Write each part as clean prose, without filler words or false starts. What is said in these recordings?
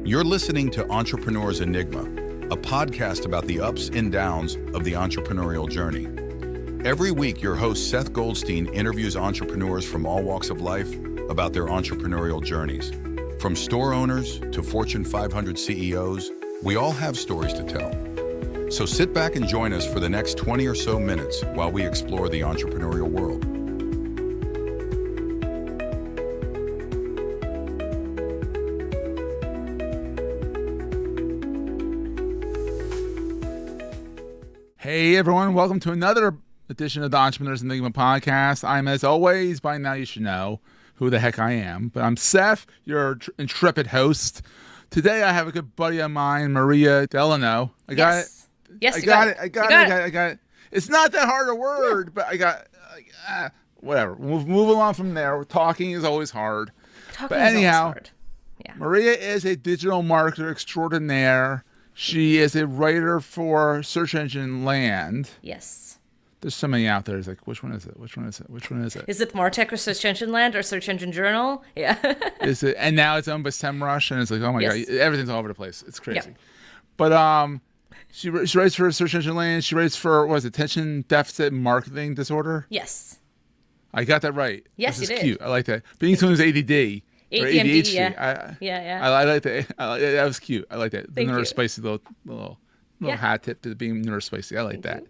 You're listening to Entrepreneur's Enigma, a podcast about the ups and downs of the entrepreneurial journey. Every week, your host Seth Goldstein interviews entrepreneurs from all walks of life about their entrepreneurial journeys. From store owners to Fortune 500 CEOs, we all have stories to tell. So sit back and join us for the next 20 or so minutes while we explore the entrepreneurial world. Hey everyone, welcome to another edition of the Entrepreneur's Enigma podcast. I'm, as always, by now you should know who the heck I am, but I'm Seth, your intrepid host. Today I have a good buddy of mine, Mariya Delano. I got it. Yes, I got it. It's not that hard a word, but I got whatever. We'll move along from there. Talking is always hard. Talking is always hard. Yeah. Mariya is a digital marketer extraordinaire. She is a writer for Search Engine Land. Yes. There's so many out there. It's like, which one is it? Which one is it? Which one is it? Is it Martech or Search Engine Land or Search Engine Journal? Yeah. Is it? And now it's owned by SEMrush, and it's like, oh my God, everything's all over the place. It's crazy. Yep. But she writes for Search Engine Land. She writes for, what is it, Attention Deficit Marketing Disorder? Yes. I got that right. Yes, you did. Cute. I like that. Being someone who's ADD. Or ADMD, ADHD. yeah. I like that. That was cute. I like that. The Thank you. spicy little hat tip to being neurospicy. I like that. you.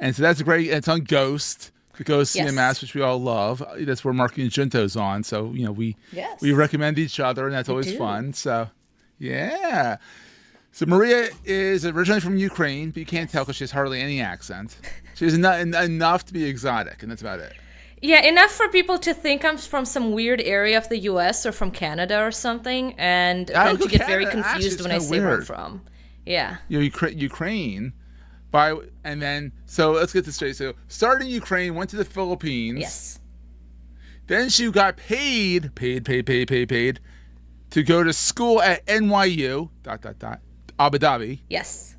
And so that's great. It's on Ghost, the Ghost Yes. CMS, which we all love. That's where Marketing Junto's on. So, you know, we recommend each other, and that's always do. fun. So, yeah. So Mariya is originally from Ukraine, but you can't tell because she has hardly any accent. She has enough to be exotic, and that's about it. Yeah, enough for people to think I'm from some weird area of the U.S. or from Canada or something, and then to get very confused when I say where I'm from. Yeah. You know, Ukraine, and then, so let's get this straight. So, started in Ukraine, went to the Philippines. Yes. Then she got paid to go to school at NYU, Abu Dhabi. Yes.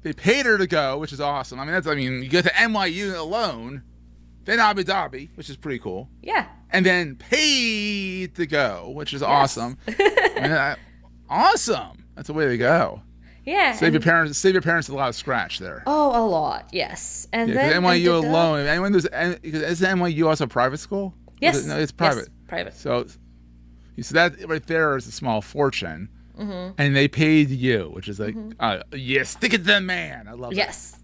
They paid her to go, which is awesome. You get to NYU alone, then Abu Dhabi, which is pretty cool. Yeah. And then paid to go, which is awesome. Awesome. That's the way to go. Yeah. Save your parents a lot of scratch there. Oh, a lot. Yes. And Yeah, then NYU alone. Is NYU also a private school? Yes. No, it's private. Yes, private. So that right there is a small fortune. Mm-hmm. And they paid you, which is like, stick it to the man. I love it. Yes.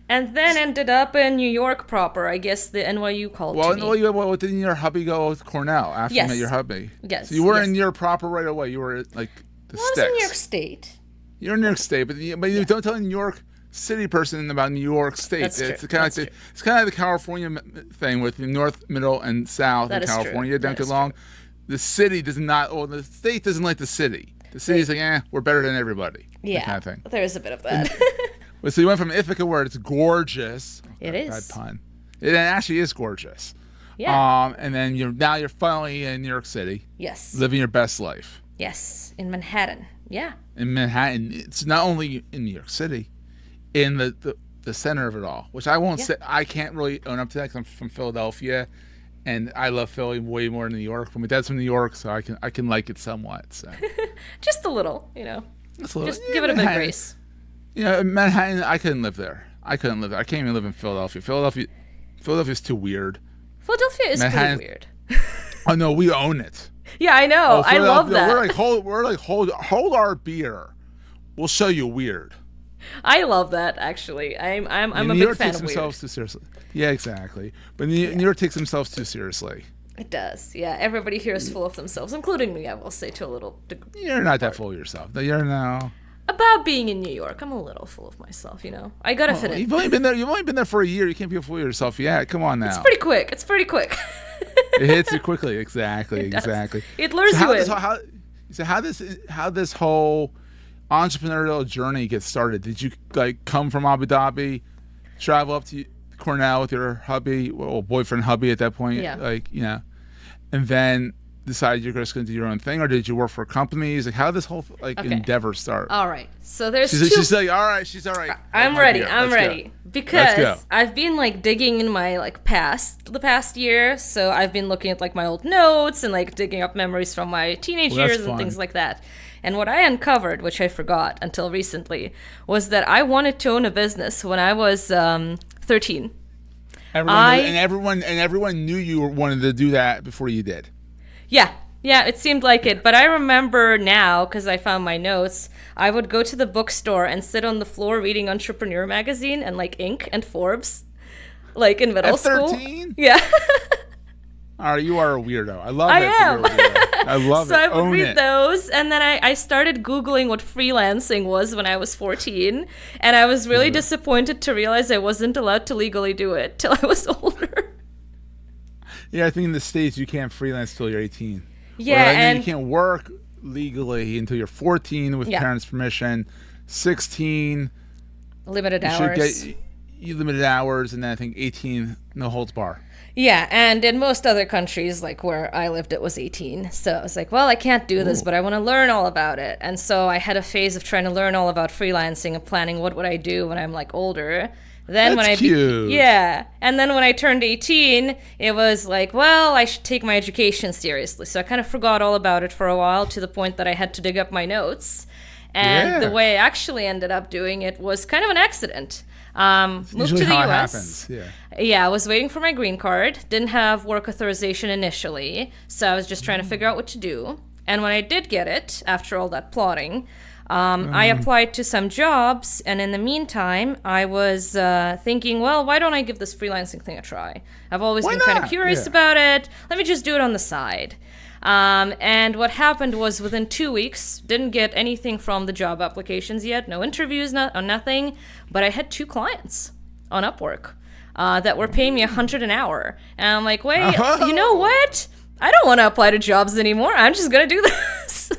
And then ended up in New York proper. I guess the NYU called to me. Well, didn't your hubby go with Cornell after you met your hubby? Yes. So you were in New York proper right away. You were like the sticks. I was in New York State. You're in New York State, but you don't tell a New York City person about New York State. That's it's true. kind of it's kind of the California thing with the North, Middle, and South That in is California. true. Don't That get is along. true. The city does not, or the state doesn't like the city. The city's like, we're better than everybody. Yeah, that kind of thing. there is a bit of that. So you went from Ithaca, where it's gorgeous. It is. Bad pun. It actually is gorgeous. Yeah. And then you're finally in New York City. Yes. Living your best life. Yes, in Manhattan. Yeah. In Manhattan, it's not only in New York City, in the center of it all, which I won't say. I can't really own up to that because I'm from Philadelphia, and I love Philly way more than New York. But my dad's from New York, so I can like it somewhat. So. Just a little, you know. Just a little. Just give it a bit of grace. Manhattan, I couldn't live there. I can't even live in Philadelphia. Philadelphia's too weird. Philadelphia is pretty weird. Oh no, we own it. Yeah, I know. I love that. We're like hold our beer. We'll show you weird. I love that actually. I'm a New big York fan takes of weird. themselves too seriously. Yeah, exactly. But New York takes themselves too seriously. It does. Yeah, everybody here is full of themselves, including me. I will say to a little degree. You're not that full of yourself. You're no. About being in New York, I'm a little full of myself. You know, I gotta fit in. You've only been there for a year. You can't be full of yourself yet. Come on now. It's pretty quick. It hits you quickly. Exactly. It lures you in. How this whole entrepreneurial journey gets started? Did you come from Abu Dhabi, travel up to Cornell with your hubby, boyfriend hubby at that point? Yeah. And then decide you're just going to do your own thing, or did you work for companies? Like, how did this whole endeavor start? All right. So there's she's like, all right. She's all right. I'm ready. I'm ready. Because I've been like digging in my like the past year. So I've been looking at like my old notes and like digging up memories from my teenage years and things like that. And what I uncovered, which I forgot until recently, was that I wanted to own a business when I was 13. Everyone knew you wanted to do that before you did. Yeah, it seemed like it. But I remember now, because I found my notes, I would go to the bookstore and sit on the floor reading Entrepreneur magazine and like Inc. and Forbes, like in middle school. 13? Yeah. All right, you are a weirdo. I love I it. am. I love so it. I would Own read it. those, and then I started Googling what freelancing was when I was 14, and I was really disappointed to realize I wasn't allowed to legally do it till I was older. Yeah, I think in the States you can't freelance till you're 18. Yeah, and you can't work legally until you're 14 with parents' permission. 16, limited you hours. should get limited hours, and then I think 18, no holds bar. Yeah, and in most other countries, like where I lived, it was 18. So I was like, well, I can't do this, but I want to learn all about it. And so I had a phase of trying to learn all about freelancing and planning what would I do when I'm like older. Then That's cute. And then when I turned 18, it was like, well, I should take my education seriously. So I kind of forgot all about it for a while, to the point that I had to dig up my notes. And the way I actually ended up doing it was kind of an accident. Moved to the US. Yeah, I was waiting for my green card. Didn't have work authorization initially, so I was just trying to figure out what to do. And when I did get it, after all that plotting, I applied to some jobs. And in the meantime, I was thinking, well, why don't I give this freelancing thing a try? I've always been kind of curious about it. Let me just do it on the side. And what happened was, within 2 weeks, didn't get anything from the job applications yet, no interviews, nothing, but I had 2 clients on Upwork that were paying me $100 an hour. And I'm like, wait, you know what? I don't want to apply to jobs anymore. I'm just going to do this.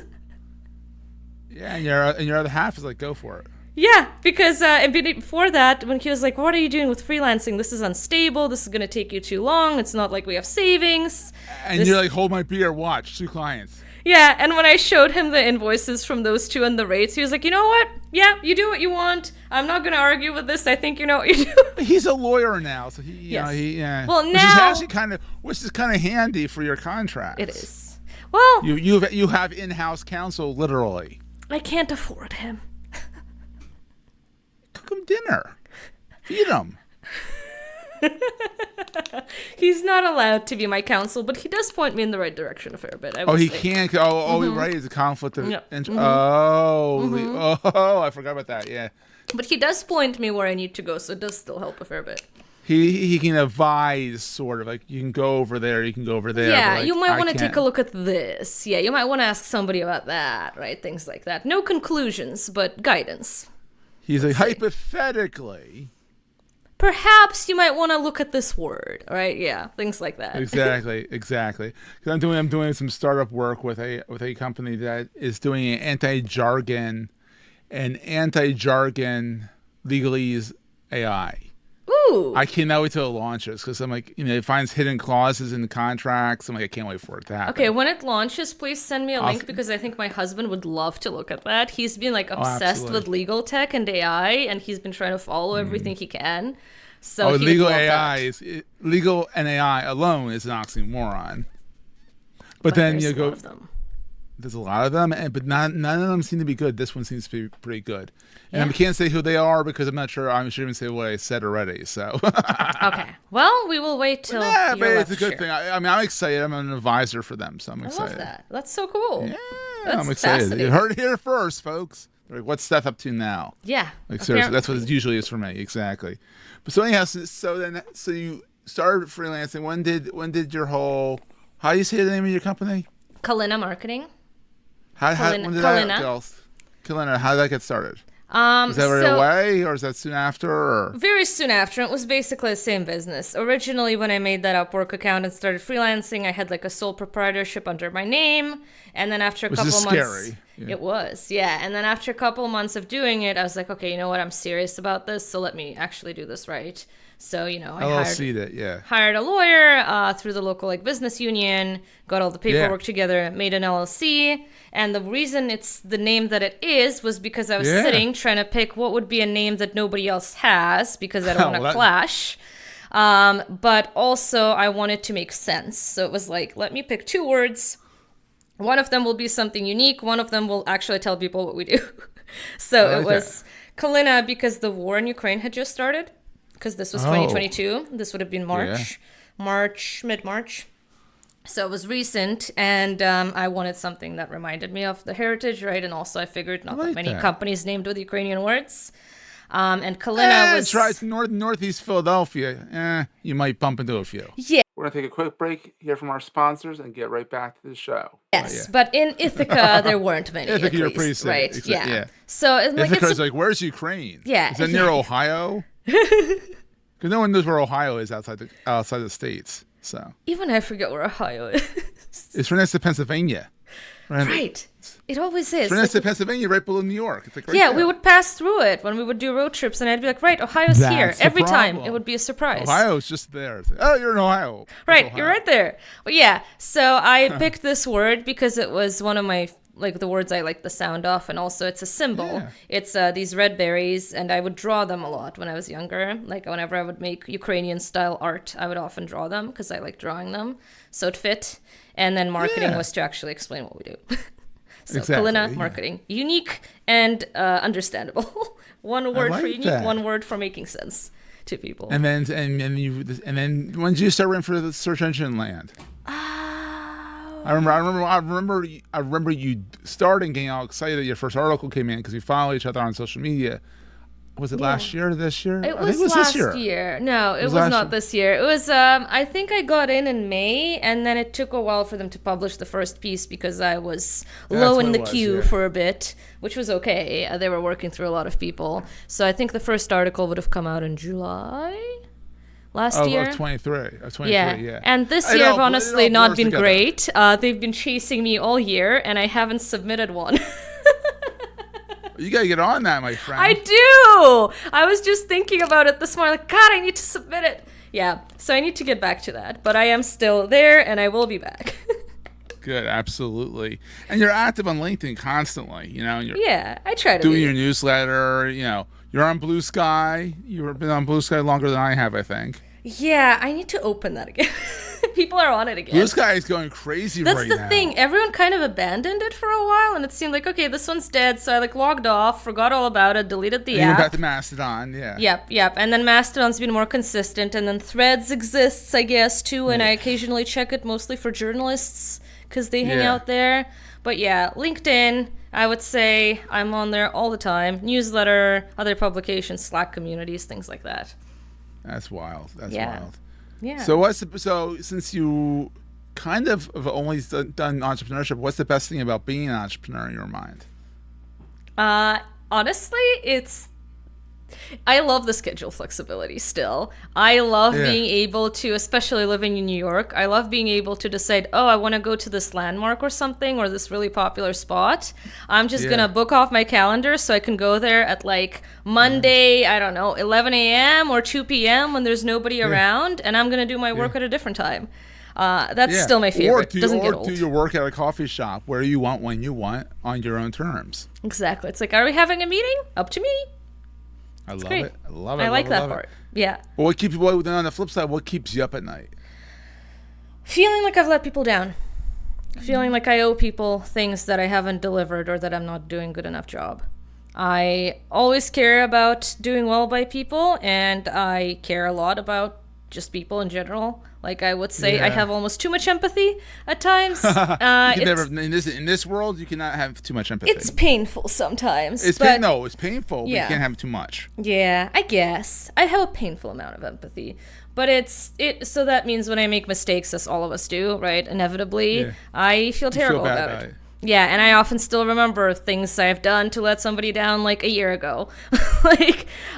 Yeah, and your other half is like, go for it. Yeah, because before that, when he was like, what are you doing with freelancing? This is unstable. This is going to take you too long. It's not like we have savings. And you're like, hold my beer, watch, 2 clients. Yeah, and when I showed him the invoices from those 2 and the rates, he was like, you know what? Yeah, you do what you want. I'm not going to argue with this. I think you know what you do. He's a lawyer now, so Well, now... which is kind of handy for your contracts. It is. Well... You have in-house counsel, literally. I can't afford him. Cook him dinner. Feed him. He's not allowed to be my counsel, but he does point me in the right direction a fair bit. He can't. Right. It's a conflict of interest. I forgot about that. Yeah. But he does point me where I need to go, so it does still help a fair bit. He can advise, sort of, like, you can go over there, you can go over there. Yeah, you might want to take a look at this. Yeah, you might want to ask somebody about that, right? Things like that. No conclusions, but guidance. He's like, hypothetically, perhaps you might want to look at this word, right? Yeah, things like that. Exactly. Because I'm doing some startup work with a company that is doing an anti-jargon legalese AI. Ooh. I cannot wait till it launches, because I'm like, it finds hidden clauses in the contracts. I'm like, I can't wait for it to happen. Okay, when it launches, please send me a link, because I think my husband would love to look at that. He's been like obsessed with legal tech and AI, and he's been trying to follow everything he can. So legal and AI alone is an oxymoron. But then you go. There's a lot of them, but none of them seem to be good. This one seems to be pretty good. And I can't say who they are, because I'm not sure. I shouldn't even say what I said already. So. Okay. Well, we will wait till. Yeah, but it's a good thing. I'm excited. I'm an advisor for them, so I'm excited. I love that. That's so cool. Yeah, I'm excited. You heard it here first, folks. Like, what's Steph up to now? Yeah. Like, seriously, that's what it usually is for me. Exactly. But so anyhow, so you started freelancing. When did your whole? How do you say the name of your company? Kalyna Marketing. When did Kalyna, how did that get started? Is that right away, or is that soon after? Or? Very soon after. It was basically the same business. Originally, when I made that Upwork account and started freelancing, I had like a sole proprietorship under my name, and then after a couple months, scary. It was, yeah. And then after a couple of months of doing it, I was like, okay, you know what? I'm serious about this, so let me actually do this right. So, I hired a lawyer through the local business union, got all the paperwork together, made an LLC. And the reason it's the name that it is was because I was sitting trying to pick what would be a name that nobody else has, because I don't want to clash. But also I wanted to make sense. So it was like, let me pick 2 words. One of them will be something unique. One of them will actually tell people what we do. So it was Kalyna, because the war in Ukraine had just started. Because this was 2022. This would have been mid-March. So it was recent, and I wanted something that reminded me of the heritage, right? And also I figured not that many companies named with Ukrainian words. And Kalyna was... Try northeast Philadelphia. You might bump into a few. Yeah. We're going to take a quick break, hear from our sponsors, and get right back to the show. Yes, but in Ithaca, there weren't many. Ithaca, you're pretty safe. Right, yeah. So Ithaca's where's Ukraine? Yeah. Is that near Ohio? Because no one knows where Ohio is outside the states. So even I forget where Ohio is. It's right next to Pennsylvania. Right. It always is. It's right next to Pennsylvania, right below New York. It's there. We would pass through it when we would do road trips, and I'd be like, right, Ohio's here. Every time it would be a surprise. Ohio's just there. Oh, you're in Ohio. Right, Ohio. You're right there. Well, yeah. So I picked this word because it was one of my the words I like the sound of, and also it's a symbol. Yeah. It's these red berries, and I would draw them a lot when I was younger. Like whenever I would make Ukrainian style art, I would often draw them because I like drawing them. So it fit. And then marketing was to actually explain what we do. So Kalyna Marketing, unique and understandable. One word for unique, one word for making sense to people. And then when did you start running for the search engine land? I remember you starting getting all excited that your first article came in because we follow each other on social media. Was it last year or this year? It was last year. No, it was not this year. It was, I think I got in May, and then it took a while for them to publish the first piece because I was low in the queue for a bit, which was okay. They were working through a lot of people. So I think the first article would have come out in July last year. Of 23, yeah. And this year have honestly not been great. They've been chasing me all year, and I haven't submitted one. You gotta get on that, my friend. I do. I was just thinking about it this morning. Like, God, I need to submit it. Yeah, so I need to get back to that. But I am still there, and I will be back. Good, absolutely. And you're active on LinkedIn constantly, And I try to doing your newsletter. You're on Blue Sky. You've been on Blue Sky longer than I have, I think. Yeah, I need to open that again. People are on it again. Blue Sky is going crazy right now. That's the thing. Everyone kind of abandoned it for a while, and it seemed like, okay, this one's dead. So I logged off, forgot all about it, deleted the app. Went back to Mastodon, yeah. Yep. And then Mastodon's been more consistent, and then Threads exists, I guess, too. And I occasionally check it mostly for journalists because they hang out there. But yeah, LinkedIn, I would say I'm on there all the time. Newsletter, other publications, Slack communities, things like that. That's wild. Wild. Yeah. So since you kind of have only done entrepreneurship, what's the best thing about being an entrepreneur in your mind? Honestly, I love the schedule flexibility still. I love being able to, especially living in New York, I love being able to decide, I want to go to this landmark or something, or this really popular spot. I'm just going to book off my calendar so I can go there at Monday, I don't know, 11 a.m. or 2 p.m. when there's nobody around, and I'm going to do my work at a different time. That's still my favorite. Doesn't get old. Do your work at a coffee shop where you want, when you want, on your own terms. Exactly. It's like, are we having a meeting? Up to me. I love it. I like that part. Yeah. Well, then on the flip side, what keeps you up at night? Feeling like I've let people down. Feeling like I owe people things that I haven't delivered or that I'm not doing a good enough job. I always care about doing well by people, and I care a lot about just people in general. I would say I have almost too much empathy at times. In this world, you cannot have too much empathy. It's painful sometimes. It's painful, but you can't have too much. Yeah, I guess. I have a painful amount of empathy. But so that means when I make mistakes, as all of us do, right, inevitably, I feel terrible about it. Yeah, and I often still remember things I've done to let somebody down a year ago.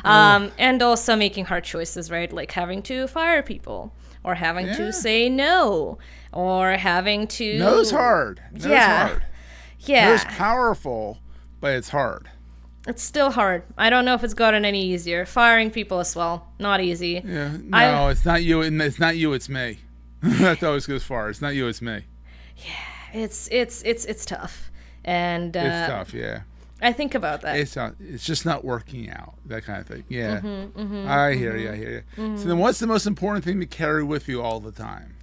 And also making hard choices, right? Like having to fire people. Or having to say no, or having to... No's hard. Hard. Yeah. It's powerful, but it's hard. It's still hard. I don't know if it's gotten any easier. Firing people as well, not easy. Yeah, no, it's not you. It's not you. It's me. That always goes far. It's not you. It's me. Yeah, it's tough, and It's tough. Yeah, I think about that. it's just not working out. That kind of thing. Yeah, I hear you. I hear you. So then, what's the most important thing to carry with you all the time?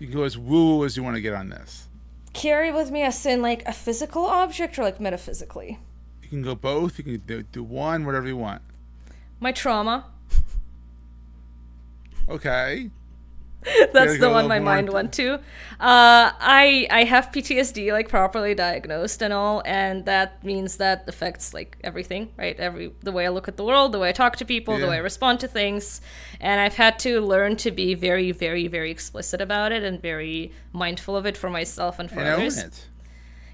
You can go as woo as you want to get on this. Carry with me as in like a physical object or like metaphysically? You can go both. You can do one, whatever you want. My trauma. Okay. That's the one my mind went to. I have PTSD, like properly diagnosed and all, and that means that affects like everything, right? The way I look at the world, the way I talk to people, the way I respond to things, and I've had to learn to be very, very, very explicit about it and very mindful of it for myself and for others. Own it.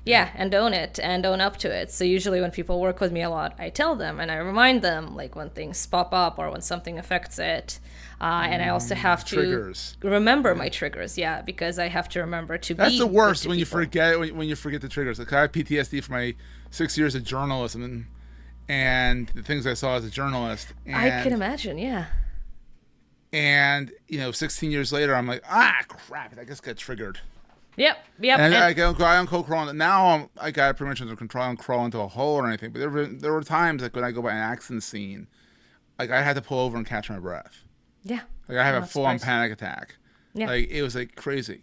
Yeah, and own it and own up to it. So usually when people work with me a lot, I tell them and I remind them like when things pop up or when something affects it. And I also have to remember my triggers, because I have to remember to be. That's the worst when you forget the triggers. Like I have PTSD for my 6 years of journalism and the things I saw as a journalist. And, I can imagine, yeah. And 16 years later, I'm like, crap! I just got triggered. Yep. And I don't go crawling. Now I got pretty much under control. I don't crawl into a hole or anything. But there were times like when I go by an accident scene, like I had to pull over and catch my breath. Yeah. Like I have a full-on panic attack. Yeah. Like it was like crazy.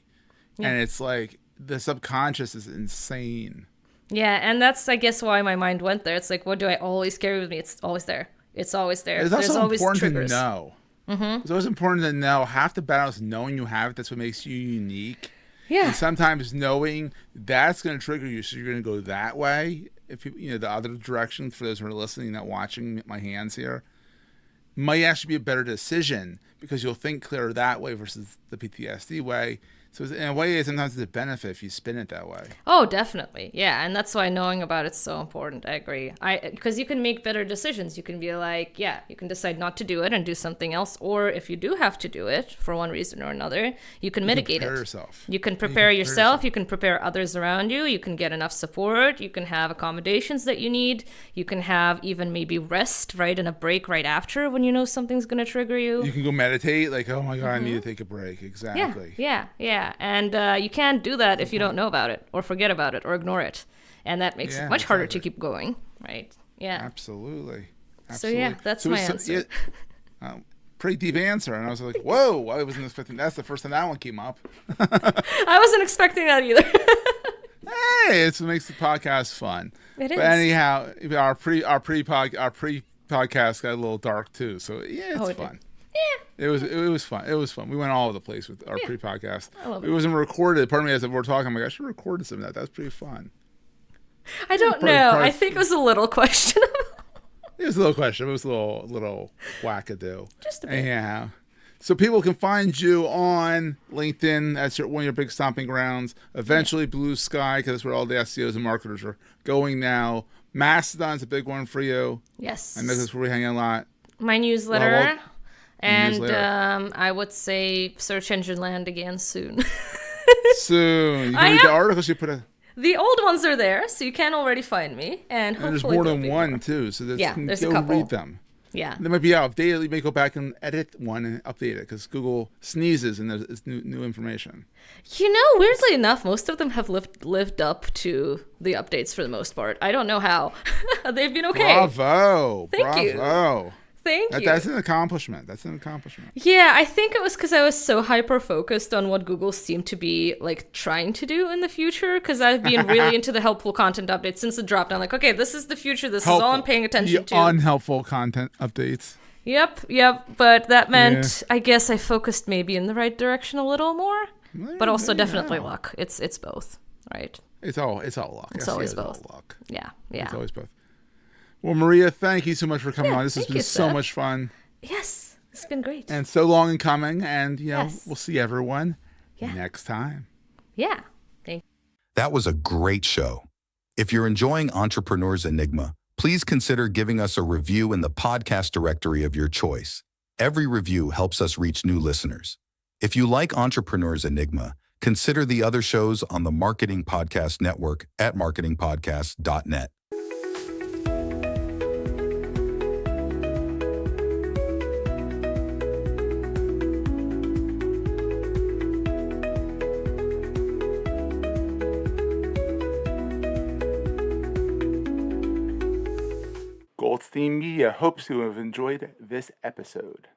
Yeah. And it's like the subconscious is insane. Yeah, and that's I guess why my mind went there. It's like, what do I always carry with me? It's always there. It's always there. It's also always important triggers. to know. It's always important to know. Half the battle is knowing you have it. That's what makes you unique. Yeah. And sometimes knowing that's going to trigger you, so you're going to go that way. If you the other direction, for those who are listening, not watching my hands here, might actually be a better decision because you'll think clearer that way versus the PTSD way. So in a way, sometimes it's a benefit if you spin it that way. Oh, definitely. Yeah, and that's why knowing about it's so important. I agree. Because you can make better decisions. You can be like, you can decide not to do it and do something else. Or if you do have to do it for one reason or another, you can mitigate it. Yourself. You can prepare yourself. You can prepare others around you. You can get enough support. You can have accommodations that you need. You can have even maybe rest, right, and a break right after when you know something's going to trigger you. You can go meditate. Like, oh my God, I need to take a break. Exactly. Yeah. And you can't do that if you don't know about it or forget about it or ignore it. And that makes it much harder to keep going, right? Yeah. Absolutely. So, that's my answer. Pretty deep answer. And I was like, whoa, I wasn't expecting that's the first time that one came up. I wasn't expecting that either. Hey, it's what makes the podcast fun. It is. But anyhow, our pre-podcast got a little dark too. So, it's fun. Yeah. It was fun. It was fun. We went all over the place with our pre-podcast. I love it. It wasn't recorded. Part of me, as we're talking, I'm like, I should have recorded some of that. That's pretty fun. I don't know. I think it was a little questionable. It was a little questionable. It was a little wackadoo. Just a bit. Anyhow. So people can find you on LinkedIn. That's one of your big stomping grounds. Eventually Blue Sky, because that's where all the SEOs and marketers are going now. Mastodon's a big one for you. Yes. I know that's where we hang a lot. My newsletter. And I would say search engine land again soon. Soon. You can read the articles you put in. The old ones are there, so you can already find me. And hopefully there's more than one, too. So there's a couple. Read them. Yeah. They might be outdated. You may go back and edit one and update it because Google sneezes and there's new information. Weirdly enough, most of them have lived up to the updates for the most part. I don't know how. They've been okay. Bravo. Thank you. Thank you. That's an accomplishment. Yeah, I think it was because I was so hyper-focused on what Google seemed to be like trying to do in the future, because I've been really into the helpful content updates since the drop down. Like, okay, this is the future. This is all I'm paying attention to. Unhelpful content updates. Yep. But that meant, I guess I focused maybe in the right direction a little more, but also definitely luck. It's both, right? It's all luck. It's always both. All luck. Yeah. It's always both. Well, Mariya, thank you so much for coming on. This has been so much fun. Yes, it's been great. And so long in coming. And, we'll see everyone next time. Yeah. Thank you. That was a great show. If you're enjoying Entrepreneur's Enigma, please consider giving us a review in the podcast directory of your choice. Every review helps us reach new listeners. If you like Entrepreneur's Enigma, Consider the other shows on the Marketing Podcast Network at marketingpodcast.net. Goldstein Media hopes you have enjoyed this episode.